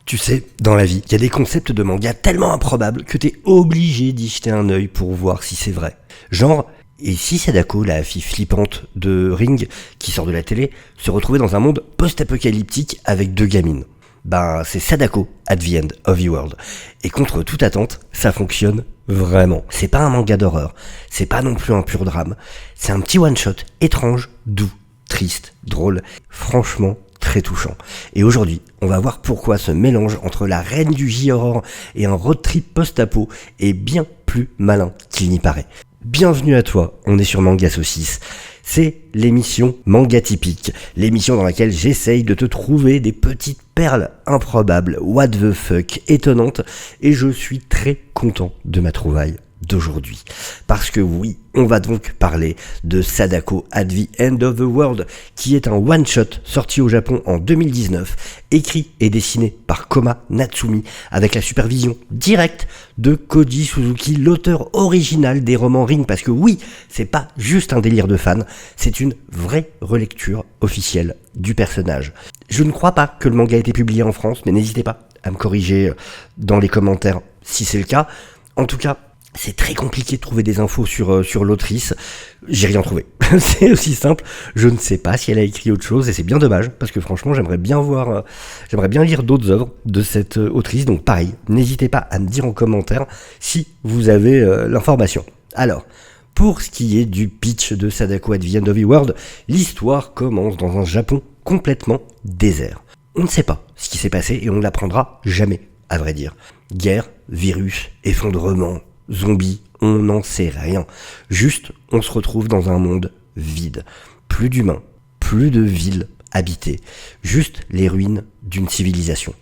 Tu sais, dans la vie, il y a des concepts de manga tellement improbables que t'es obligé d'y jeter un œil pour voir si c'est vrai. Genre, et si Sadako, la fille flippante de Ring, qui sort de la télé, se retrouvait dans un monde post-apocalyptique avec 2 gamines? Ben, c'est Sadako at the End of the World. Et contre toute attente, ça fonctionne vraiment. C'est pas un manga d'horreur, c'est pas non plus un pur drame. C'est un petit one-shot étrange, doux, triste, drôle, franchement très touchant. Et aujourd'hui, on va voir pourquoi ce mélange entre la reine du J-horror et un road trip post-apo est bien plus malin qu'il n'y paraît. Bienvenue à toi, on est sur Manga Saucisse. C'est l'émission Manga Typique, l'émission dans laquelle j'essaye de te trouver des petites perles improbables, what the fuck, étonnantes, et je suis très content de ma trouvaille d'aujourd'hui. Parce que oui, on va donc parler de Sadako at the End of the World, qui est un one-shot sorti au Japon en 2019, écrit et dessiné par Koma Natsumi, avec la supervision directe de Koji Suzuki, l'auteur original des romans Ring, parce que oui, c'est pas juste un délire de fan, c'est une vraie relecture officielle du personnage. Je ne crois pas que le manga ait été publié en France, mais n'hésitez pas à me corriger dans les commentaires si c'est le cas. En tout cas, c'est très compliqué de trouver des infos sur l'autrice. J'ai rien trouvé. C'est aussi simple. Je ne sais pas si elle a écrit autre chose et c'est bien dommage parce que franchement, j'aimerais bien lire d'autres œuvres de cette autrice. Donc pareil, n'hésitez pas à me dire en commentaire si vous avez l'information. Alors, pour ce qui est du pitch de Sadako at the End of the World, l'histoire commence dans un Japon complètement désert. On ne sait pas ce qui s'est passé et on ne l'apprendra jamais, à vrai dire. Guerre, virus, effondrement, zombies, on n'en sait rien. Juste, on se retrouve dans un monde vide. Plus d'humains, plus de villes habitées. Juste les ruines d'une civilisation.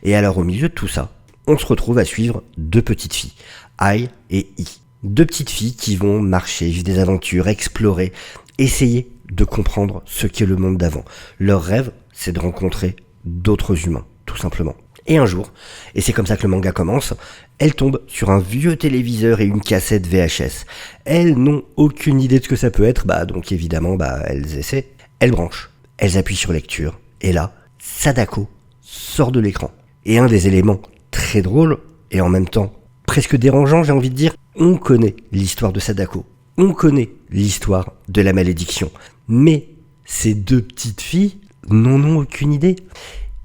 Et alors au milieu de tout ça, on se retrouve à suivre 2 petites filles, Ai et I. 2 petites filles qui vont marcher, vivre des aventures, explorer, essayer de comprendre ce qu'est le monde d'avant. Leur rêve, c'est de rencontrer d'autres humains, tout simplement. Et un jour, et c'est comme ça que le manga commence, elles tombent sur un vieux téléviseur et une cassette VHS. Elles n'ont aucune idée de ce que ça peut être, donc évidemment, elles essaient. Elles branchent, elles appuient sur lecture, et là, Sadako sort de l'écran. Et un des éléments très drôles, et en même temps presque dérangeant, j'ai envie de dire, on connaît l'histoire de Sadako, on connaît l'histoire de la malédiction, mais ces 2 petites filles n'en ont aucune idée.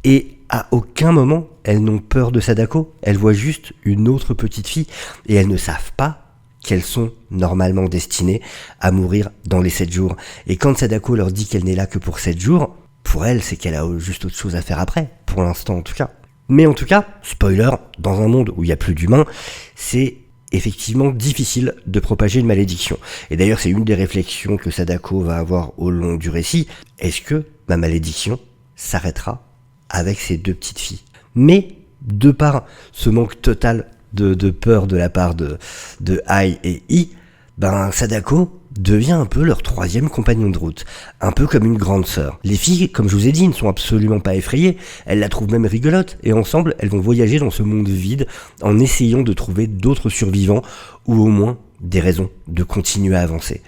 Et à aucun moment, elles n'ont peur de Sadako, elles voient juste une autre petite fille et elles ne savent pas qu'elles sont normalement destinées à mourir dans les 7 jours. Et quand Sadako leur dit qu'elle n'est là que pour 7 jours, pour elle, c'est qu'elle a juste autre chose à faire après, pour l'instant en tout cas. Mais en tout cas, spoiler, dans un monde où il n'y a plus d'humains, c'est effectivement difficile de propager une malédiction. Et d'ailleurs, c'est une des réflexions que Sadako va avoir au long du récit. Est-ce que ma malédiction s'arrêtera avec ces 2 petites filles? Mais, de par ce manque total de peur de la part de Ai et I, Sadako devient un peu leur 3e compagnon de route, un peu comme une grande sœur. Les filles, comme je vous ai dit, ne sont absolument pas effrayées, elles la trouvent même rigolote, et ensemble, elles vont voyager dans ce monde vide en essayant de trouver d'autres survivants, ou au moins des raisons de continuer à avancer.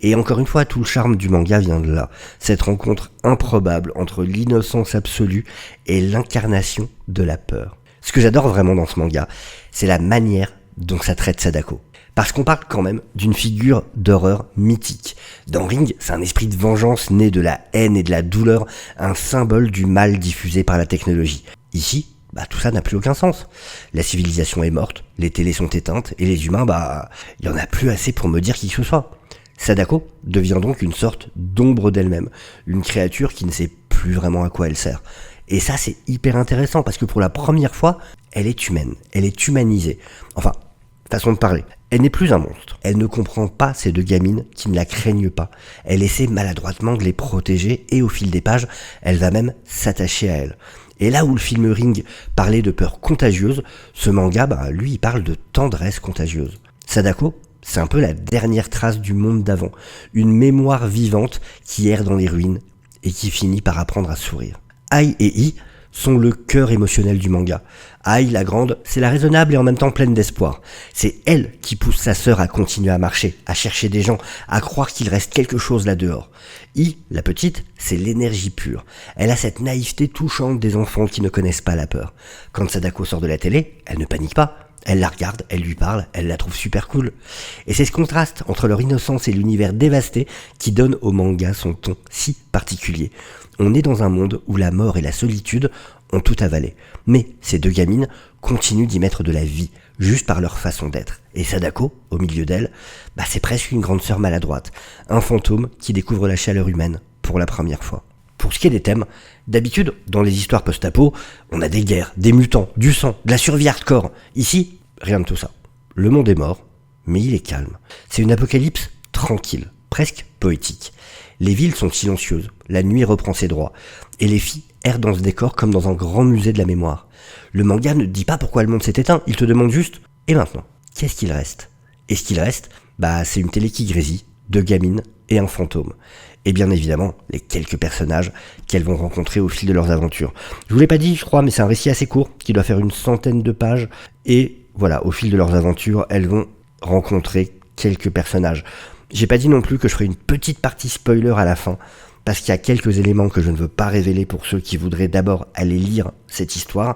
Et encore une fois, tout le charme du manga vient de là, cette rencontre improbable entre l'innocence absolue et l'incarnation de la peur. Ce que j'adore vraiment dans ce manga, c'est la manière dont ça traite Sadako. Parce qu'on parle quand même d'une figure d'horreur mythique. Dans Ring, c'est un esprit de vengeance né de la haine et de la douleur, un symbole du mal diffusé par la technologie. Ici, tout ça n'a plus aucun sens. La civilisation est morte, les télés sont éteintes, et les humains, il y en a plus assez pour me dire qui que ce soit. Sadako devient donc une sorte d'ombre d'elle-même, une créature qui ne sait plus vraiment à quoi elle sert. Et ça, c'est hyper intéressant, parce que pour la première fois, elle est humaine, elle est humanisée. Enfin, façon de parler. Elle n'est plus un monstre. Elle ne comprend pas ces 2 gamines qui ne la craignent pas. Elle essaie maladroitement de les protéger et au fil des pages, elle va même s'attacher à elles. Et là où le film Ring parlait de peur contagieuse, ce manga, lui, il parle de tendresse contagieuse. Sadako, c'est un peu la dernière trace du monde d'avant. Une mémoire vivante qui erre dans les ruines et qui finit par apprendre à sourire. Ai et I sont le cœur émotionnel du manga. Ai, la grande, c'est la raisonnable et en même temps pleine d'espoir. C'est elle qui pousse sa sœur à continuer à marcher, à chercher des gens, à croire qu'il reste quelque chose là dehors. I, la petite, c'est l'énergie pure. Elle a cette naïveté touchante des enfants qui ne connaissent pas la peur. Quand Sadako sort de la télé, elle ne panique pas. Elle la regarde, elle lui parle, elle la trouve super cool. Et c'est ce contraste entre leur innocence et l'univers dévasté qui donne au manga son ton si particulier. On est dans un monde où la mort et la solitude ont tout avalé. Mais ces deux gamines continuent d'y mettre de la vie, juste par leur façon d'être. Et Sadako, au milieu d'elle, c'est presque une grande sœur maladroite, un fantôme qui découvre la chaleur humaine pour la première fois. Pour ce qui est des thèmes, d'habitude, dans les histoires post-apo, on a des guerres, des mutants, du sang, de la survie hardcore. Ici, rien de tout ça. Le monde est mort, mais il est calme. C'est une apocalypse tranquille, presque poétique. Les villes sont silencieuses, la nuit reprend ses droits, et les filles errent dans ce décor comme dans un grand musée de la mémoire. Le manga ne dit pas pourquoi le monde s'est éteint, il te demande juste « Et maintenant, qu'est-ce qu'il reste ?» Et ce qu'il reste, c'est une télé qui grésille, deux gamines et un fantôme. Et bien évidemment, les quelques personnages qu'elles vont rencontrer au fil de leurs aventures. Je vous l'ai pas dit, je crois, mais c'est un récit assez court, qui doit faire une centaine de pages, et voilà, au fil de leurs aventures, elles vont rencontrer quelques personnages. J'ai pas dit non plus que je ferai une petite partie spoiler à la fin, parce qu'il y a quelques éléments que je ne veux pas révéler pour ceux qui voudraient d'abord aller lire cette histoire,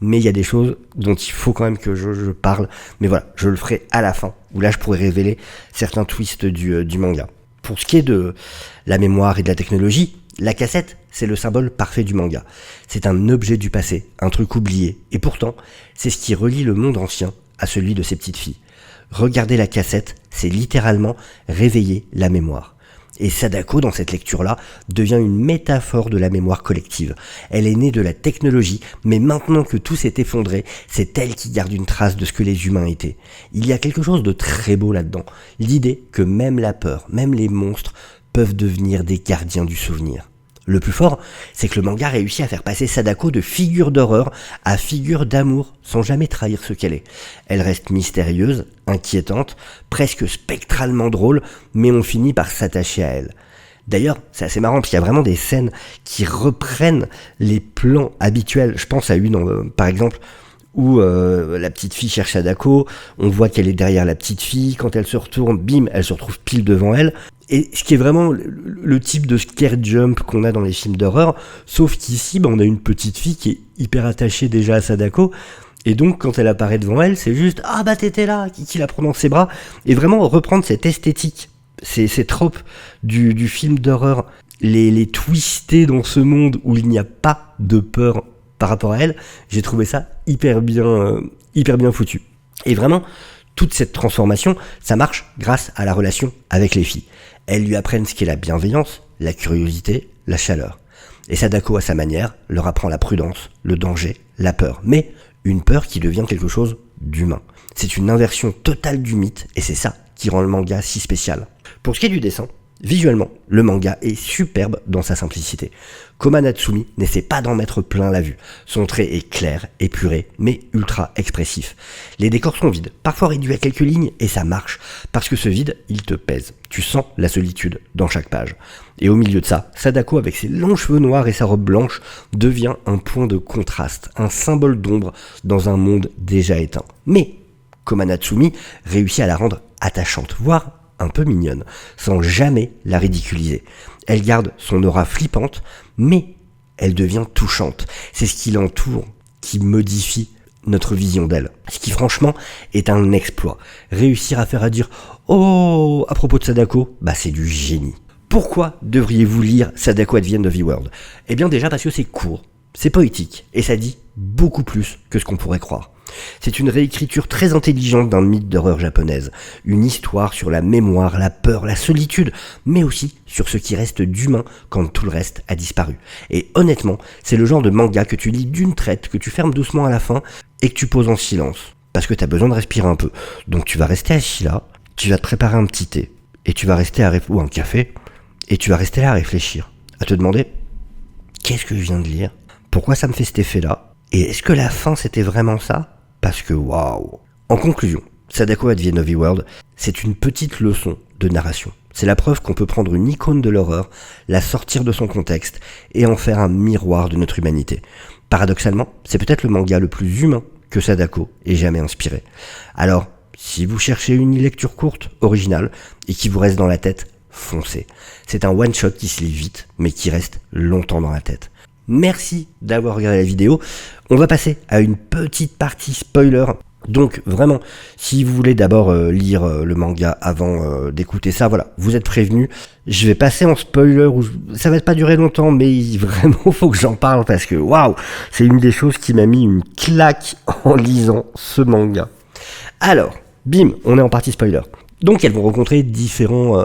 mais il y a des choses dont il faut quand même que je parle, mais voilà, je le ferai à la fin, où là je pourrais révéler certains twists du manga. Pour ce qui est de la mémoire et de la technologie, la cassette, c'est le symbole parfait du manga. C'est un objet du passé, un truc oublié, et pourtant, c'est ce qui relie le monde ancien à celui de ces petites filles. Regarder la cassette, c'est littéralement réveiller la mémoire. Et Sadako, dans cette lecture-là, devient une métaphore de la mémoire collective. Elle est née de la technologie, mais maintenant que tout s'est effondré, c'est elle qui garde une trace de ce que les humains étaient. Il y a quelque chose de très beau là-dedans. L'idée que même la peur, même les monstres, peuvent devenir des gardiens du souvenir. Le plus fort, c'est que le manga réussit à faire passer Sadako de figure d'horreur à figure d'amour, sans jamais trahir ce qu'elle est. Elle reste mystérieuse, inquiétante, presque spectralement drôle, mais on finit par s'attacher à elle. D'ailleurs, c'est assez marrant, parce qu'il y a vraiment des scènes qui reprennent les plans habituels. Je pense à une, par exemple, où la petite fille cherche Sadako, on voit qu'elle est derrière la petite fille, quand elle se retourne, bim, elle se retrouve pile devant elle. Et ce qui est vraiment le type de scare jump qu'on a dans les films d'horreur, sauf qu'ici, on a une petite fille qui est hyper attachée déjà à Sadako, et donc quand elle apparaît devant elle, c'est juste « Ah t'étais là !» qui la prend dans ses bras, et vraiment reprendre cette esthétique, ces tropes du film d'horreur, les twister dans ce monde où il n'y a pas de peur par rapport à elle, j'ai trouvé ça hyper bien foutu. Et vraiment, toute cette transformation, ça marche grâce à la relation avec les filles. Elles lui apprennent ce qu'est la bienveillance, la curiosité, la chaleur. Et Sadako, à sa manière, leur apprend la prudence, le danger, la peur. Mais une peur qui devient quelque chose d'humain. C'est une inversion totale du mythe, et c'est ça qui rend le manga si spécial. Pour ce qui est du dessin, visuellement, le manga est superbe dans sa simplicité. Koma Natsumi n'essaie pas d'en mettre plein la vue. Son trait est clair, épuré, mais ultra expressif. Les décors sont vides, parfois réduits à quelques lignes, et ça marche, parce que ce vide, il te pèse. Tu sens la solitude dans chaque page. Et au milieu de ça, Sadako, avec ses longs cheveux noirs et sa robe blanche, devient un point de contraste, un symbole d'ombre dans un monde déjà éteint. Mais Koma Natsumi réussit à la rendre attachante, voire un peu mignonne, sans jamais la ridiculiser. Elle garde son aura flippante, mais elle devient touchante. C'est ce qui l'entoure qui modifie notre vision d'elle. Ce qui franchement est un exploit. Réussir à faire à dire « Oh !» à propos de Sadako, c'est du génie. Pourquoi devriez-vous lire Sadako at the End of the World ? Eh bien déjà parce que c'est court, c'est poétique, et ça dit beaucoup plus que ce qu'on pourrait croire. C'est une réécriture très intelligente d'un mythe d'horreur japonaise, une histoire sur la mémoire, la peur, la solitude, mais aussi sur ce qui reste d'humain quand tout le reste a disparu. Et honnêtement, c'est le genre de manga que tu lis d'une traite, que tu fermes doucement à la fin et que tu poses en silence, parce que tu as besoin de respirer un peu. Donc tu vas rester assis là, tu vas te préparer un petit thé, et tu vas rester ou un café, et tu vas rester là à réfléchir, à te demander « Qu'est-ce que je viens de lire ? Pourquoi ça me fait cet effet-là ? Et est-ce que la fin c'était vraiment ça ? Parce que waouh !» En conclusion, Sadako at the End of the World, c'est une petite leçon de narration. C'est la preuve qu'on peut prendre une icône de l'horreur, la sortir de son contexte et en faire un miroir de notre humanité. paradoxalement, c'est peut-être le manga le plus humain que Sadako ait jamais inspiré. Alors, si vous cherchez une lecture courte, originale, et qui vous reste dans la tête, foncez. C'est un one-shot qui se lit vite, mais qui reste longtemps dans la tête. Merci d'avoir regardé la vidéo. On va passer à une petite partie spoiler. Donc vraiment, si vous voulez d'abord lire le manga avant d'écouter ça, voilà, vous êtes prévenus. Je vais passer en spoiler, ça va pas durer longtemps, mais vraiment faut que j'en parle parce que waouh, c'est une des choses qui m'a mis une claque en lisant ce manga. Alors, bim, on est en partie spoiler. Donc elles vont rencontrer différents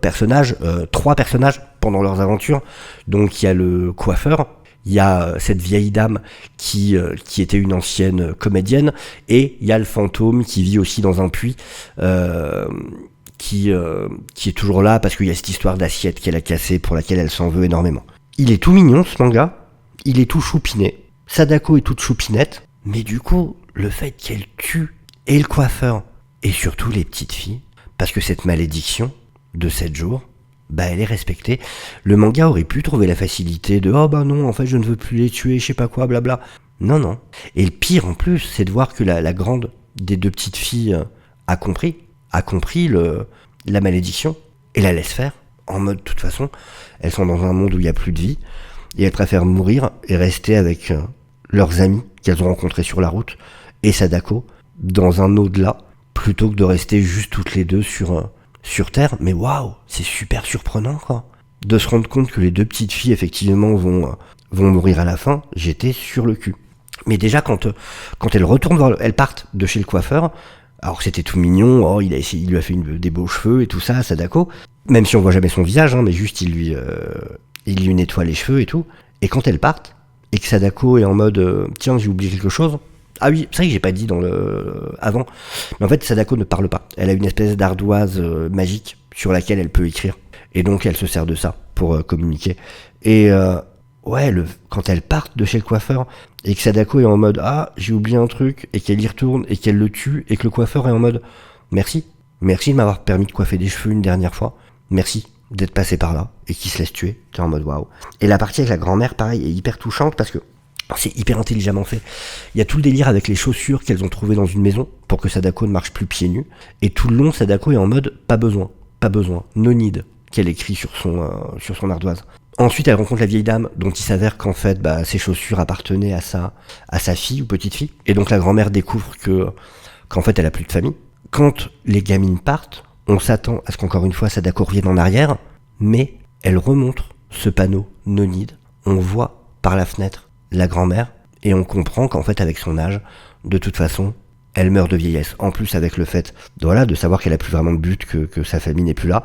personnages, 3 personnages pendant leurs aventures. Donc il y a le coiffeur, il y a cette vieille dame qui était une ancienne comédienne, et il y a le fantôme qui vit aussi dans un puits, qui est toujours là parce qu'il y a cette histoire d'assiette qu'elle a cassée pour laquelle elle s'en veut énormément. Il est tout mignon ce manga, il est tout choupiné, Sadako est toute choupinette, mais du coup, le fait qu'elle tue et le coiffeur, et surtout les petites filles, parce que cette malédiction de 7 jours, bah elle est respectée. Le manga aurait pu trouver la facilité de « Oh bah non, en fait je ne veux plus les tuer, je sais pas quoi, blabla ». Non, non. Et le pire en plus, c'est de voir que la grande des 2 petites filles a compris la malédiction, et la laisse faire, en mode de toute façon, elles sont dans un monde où il n'y a plus de vie, et elles préfèrent mourir et rester avec leurs amis qu'elles ont rencontrés sur la route, et Sadako, dans un au-delà, plutôt que de rester juste toutes les deux sur Terre. Mais waouh, c'est super surprenant, quoi. De se rendre compte que les 2 petites filles, effectivement, vont mourir à la fin, j'étais sur le cul. Mais déjà, quand elles retournent elles partent de chez le coiffeur, alors c'était tout mignon, oh, il lui a fait des beaux cheveux et tout ça, Sadako, même si on voit jamais son visage, hein, mais juste il lui nettoie les cheveux et tout. Et quand elles partent, et que Sadako est en mode tiens, j'ai oublié quelque chose. Ah oui, c'est vrai que j'ai pas dit avant, mais en fait Sadako ne parle pas. Elle a une espèce d'ardoise magique sur laquelle elle peut écrire, et donc elle se sert de ça pour communiquer. Et ouais, quand elle part de chez le coiffeur, et que Sadako est en mode ah, j'ai oublié un truc, et qu'elle y retourne, et qu'elle le tue, et que le coiffeur est en mode merci de m'avoir permis de coiffer des cheveux une dernière fois, merci d'être passé par là, et qui se laisse tuer, t'es en mode waouh. Et la partie avec la grand-mère, pareil, est hyper touchante parce que c'est hyper intelligemment fait. Il y a tout le délire avec les chaussures qu'elles ont trouvées dans une maison pour que Sadako ne marche plus pieds nus. Et tout le long, Sadako est en mode pas besoin, no need, qu'elle écrit sur son ardoise. Ensuite, elle rencontre la vieille dame dont il s'avère qu'en fait, ses chaussures appartenaient à sa fille ou petite fille. Et donc la grand-mère découvre qu'en fait, elle a plus de famille. Quand les gamines partent, on s'attend à ce qu'encore une fois, Sadako revienne en arrière, mais elle remontre ce panneau no need. On voit par la fenêtre la grand-mère, et on comprend qu'en fait avec son âge, de toute façon, elle meurt de vieillesse. En plus avec le fait de savoir qu'elle a plus vraiment de but, que sa famille n'est plus là,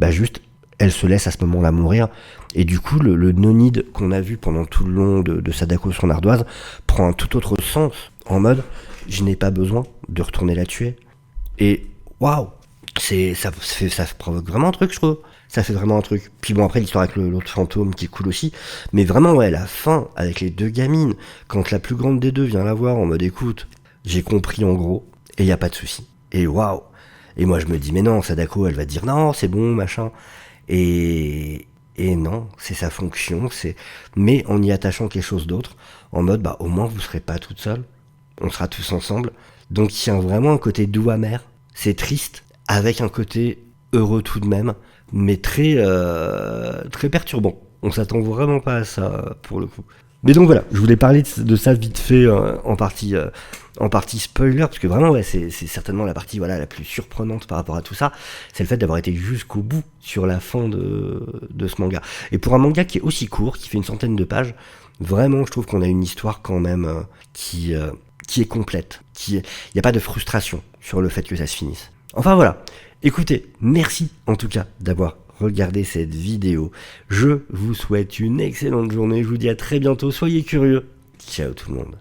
juste elle se laisse à ce moment-là mourir, et du coup le no-need qu'on a vu pendant tout le long de Sadako sur son ardoise prend un tout autre sens, en mode je n'ai pas besoin de retourner la tuer. Et waouh, ça provoque vraiment un truc, je trouve. Ça fait vraiment un truc. Puis bon, après, l'histoire avec l'autre fantôme qui est cool aussi. Mais vraiment, ouais, la fin avec les 2 gamines, quand la plus grande des 2 vient la voir en mode écoute, j'ai compris en gros, et y a pas de souci. Et waouh. Et moi, je me dis, mais non, Sadako, elle va dire non, c'est bon, machin. Et non, c'est sa fonction, mais en y attachant quelque chose d'autre, en mode, au moins, vous serez pas toute seule. On sera tous ensemble. Donc, il y a vraiment un côté doux amer. C'est triste, avec un côté heureux tout de même, mais très perturbant. On s'attend vraiment pas à ça pour le coup. Mais donc voilà, je voulais parler de ça vite fait en partie spoiler, parce que vraiment ouais, c'est certainement la partie la plus surprenante par rapport à tout ça, c'est le fait d'avoir été jusqu'au bout sur la fin de ce manga. Et pour un manga qui est aussi court, qui fait une centaine de pages, vraiment je trouve qu'on a une histoire quand même qui est complète, il n'y a pas de frustration sur le fait que ça se finisse. Enfin voilà, écoutez, merci en tout cas d'avoir regardé cette vidéo. Je vous souhaite une excellente journée, je vous dis à très bientôt, soyez curieux. Ciao tout le monde.